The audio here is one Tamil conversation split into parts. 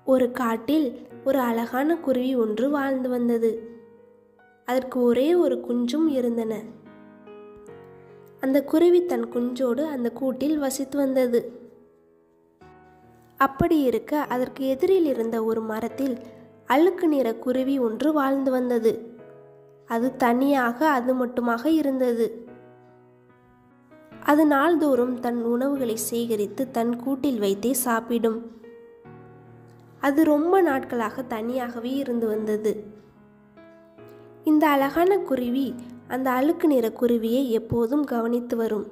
ஒரு காட்டில் ஒரு அழகான குருவி ஒன்று வாழ்ந்து வந்தது. அதற்கு ஒரே ஒரு குஞ்சும் இருந்தன. அந்த குருவி தன் குஞ்சோடு அந்த கூட்டில் வசித்து வந்தது. அப்படி இருக்க அதற்கு எதிரில் இருந்த ஒரு மரத்தில் அழுக்கு நிற குருவி ஒன்று வாழ்ந்து வந்தது. அது தனியாக அது மட்டுமாக இருந்தது. அது நாள்தோறும் தன் உணவுகளை சேகரித்து தன் கூட்டில் வைத்தே சாப்பிடும். அது ரொம்ப நாட்களாக தனியாகவே இருந்து வந்தது. இந்த அழகான குருவி அந்த அழுக்கு நிற குருவியை எப்போதும் கவனித்து வரும்.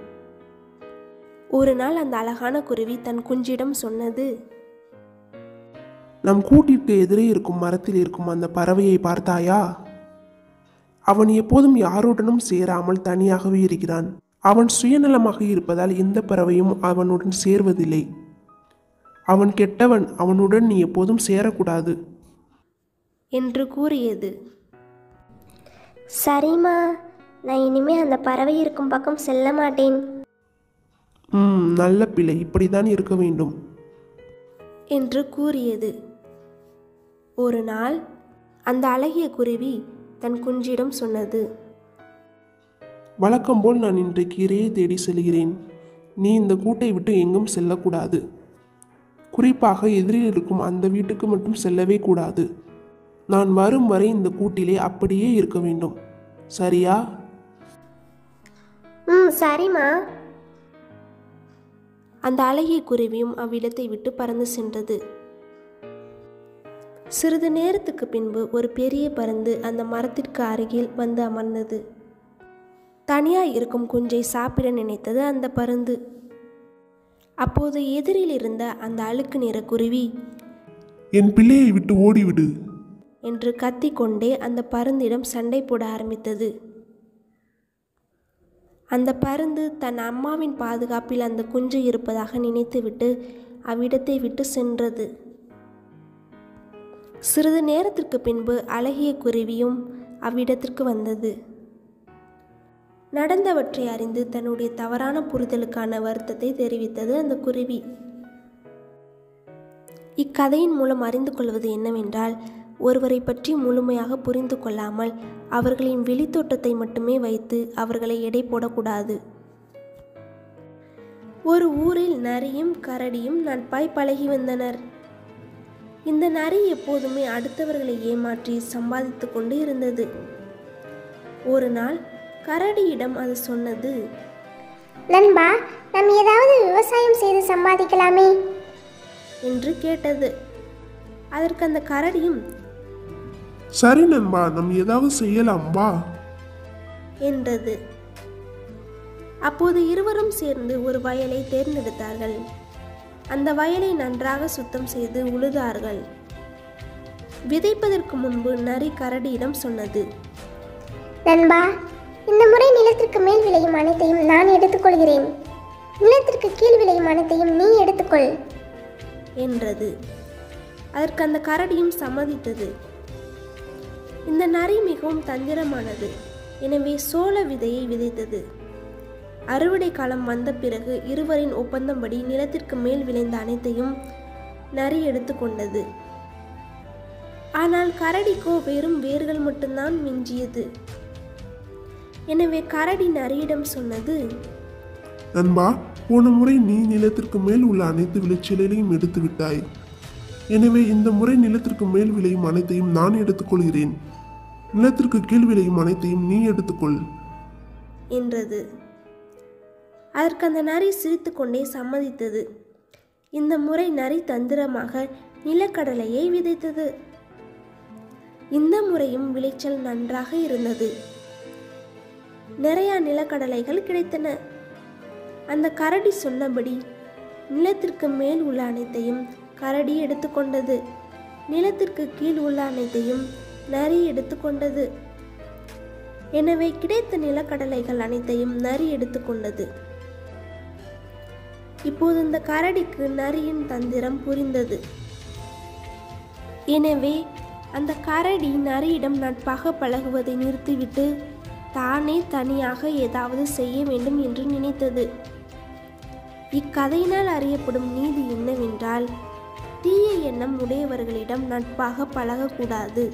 ஒரு நாள் அந்த அழகான குருவி தன் குஞ்சிடம் சொன்னது, நம் கூட்டிற்கு எதிரே இருக்கும் மரத்தில் இருக்கும் அந்த பறவையை பார்த்தாயா? அவன் எப்போதும் யாருடனும் சேராமல் தனியாகவே இருக்கிறான். அவன் சுயநலமாக இருப்பதால் எந்த பறவையும் அவனுடன் சேர்வதில்லை. அவன் கெட்டவன், அவனுடன் நீ எப்போதும் சேரக்கூடாது என்று கூறியது. சரிம்மா, நான் இனிமே அந்த பறவை இருக்கும் பக்கம் செல்ல மாட்டேன். நல்ல பிள்ளை, இப்படித்தான் இருக்க வேண்டும் என்று கூறியது. ஒரு நாள் அந்த அழகிய குருவி தன் குஞ்சிடம் சொன்னது, வழக்கம் போல் நான் இன்றைக்கு இரையை தேடி செல்கிறேன். நீ இந்த கூட்டை விட்டு எங்கும் செல்லக்கூடாது. குறிப்பாக எதிரில் இருக்கும் அந்த வீட்டுக்கு மட்டும் செல்லவே கூடாது. நான் வரும் வரை இந்த கூட்டிலே அப்படியே இருக்க வேண்டும். சரியா? சரிம்மா. அந்த அழகிய குருவியும் அவ்விடத்தை விட்டு பறந்து சென்றது. சிறிது நேரத்துக்கு பின்பு ஒரு பெரிய பருந்து அந்த மரத்திற்கு அருகில் வந்து அமர்ந்தது. தனியாய் இருக்கும் குஞ்சை சாப்பிட நினைத்தது அந்த பருந்து. அப்போது எதிரில் இருந்த அந்த அழுக்கு நிற குருவி, என் பிள்ளையை விட்டு ஓடிவிடு என்று கத்திக்கொண்டே அந்த பருந்திடம் சண்டை போட ஆரம்பித்தது. அந்த பருந்து தன் அம்மாவின் பாதுகாப்பில் அந்த குஞ்சு இருப்பதாக நினைத்துவிட்டு அவ்விடத்தை விட்டு சென்றது. சிறிது நேரத்திற்கு பின்பு அழகிய குருவியும் அவ்விடத்திற்கு வந்தது. நடந்தவற்றை அறிந்து தன்னுடைய தவறான புரிதலுக்கான வருத்தத்தை தெரிவித்தது அந்த குருவி. இக்கதையின் மூலம் அறிந்து கொள்வது என்னவென்றால், ஒருவரை பற்றி முழுமையாக புரிந்து கொள்ளாமல் அவர்களின் வெளித்தோட்டத்தை மட்டுமே வைத்து அவர்களை எடை போடக்கூடாது. ஒரு ஊரில் நரியும் கரடியும் நட்பாய் பழகி வந்தனர். இந்த நரி எப்போதுமே அடுத்தவர்களை ஏமாற்றி சம்பாதித்து கொண்டு இருந்தது. ஒரு நாள் கரடியிடம் அது சொன்னது, நண்பா, நாம் ஏதாவது விவசாயம் செய்து சம்பாதிக்கலாமே என்று கேட்டது. அதற்கு அந்த கரடியும், சரி நண்பா, நாம் ஏதாவது செய்யலாம் வா என்றது. அப்போது இருவரும் சேர்ந்து ஒரு வயலை தேர்ந்தெடுத்தார்கள். அந்த வயலை நன்றாக சுத்தம் செய்து உழுதார்கள். விதைப்பதற்கு முன்பு நரி கரடியிடம் சொன்னது, நண்பா, இந்த முறை நிலத்திற்கு மேல் விளையும் அனைத்தையும் நான் எடுத்துக்கொள்கிறேன். நிலத்திற்கு கீழ் விளையும் அனைத்தையும் நீ எடுத்துக்கொள் என்றது. அதற்கு அந்த கரடியும் சம்மதித்தது. இந்த நரி மிகவும் தந்திரமானது. எனவே சோள விதையை விதைத்தது. அறுவடை காலம் வந்த பிறகு இருவரின் ஒப்பந்தப்படி நிலத்திற்கு மேல் விளைந்த அனைத்தையும் நரி எடுத்துக்கொண்டது. ஆனால் கரடிக்கோ வெறும் வேர்கள் மட்டும்தான் மிஞ்சியது. எனவே கரடி நரியிடம் சொன்னது, நண்பா, போன முறை நீ நிலத்திற்கு மேல் உள்ள அனைத்து விளைச்சலையும் எடுத்து விட்டாய். எனவே இந்த முறை நிலத்திற்கு மேல் விளையும் அனைத்தையும் நான் எடுத்துக்கொள்கிறேன். நிலத்திற்கு கீழ் விளையும் அனைத்தையும் நீ எடுத்துக்கொள் என்றது. அதற்கு அந்த நரி சிரித்து கொண்டே சம்மதித்தது. இந்த முறை நரி தந்திரமாக நிலக்கடலையை விதைத்தது. இந்த முறையும் விளைச்சல் நன்றாக இருந்தது. நிறைய நிலக்கடலைகள் கிடைத்தன. அந்த கரடி சொன்னபடி நிலத்திற்கு மேல் உள்ள அனைத்தையும் கரடி எடுத்துக்கொண்டது. நிலத்திற்கு கீழ் உள்ள அனைத்தையும் நரி எடுத்துக்கொண்டது. எனவே கிடைத்த நிலக்கடலைகள் அனைத்தையும் நரி எடுத்துக்கொண்டது. இப்போது இந்த கரடிக்கு நரியின் தந்திரம் புரிந்தது. எனவே அந்த கரடி நரியிடம் நட்பாக பழகுவதை நிறுத்திவிட்டு தானே தனியாக ஏதாவது செய்ய வேண்டும் என்று நினைத்தது. இக்கதையினால் அறியப்படும் நீதி என்னவென்றால், தீய எண்ணம் உடையவர்களிடம் நட்பாக பழகக்கூடாது.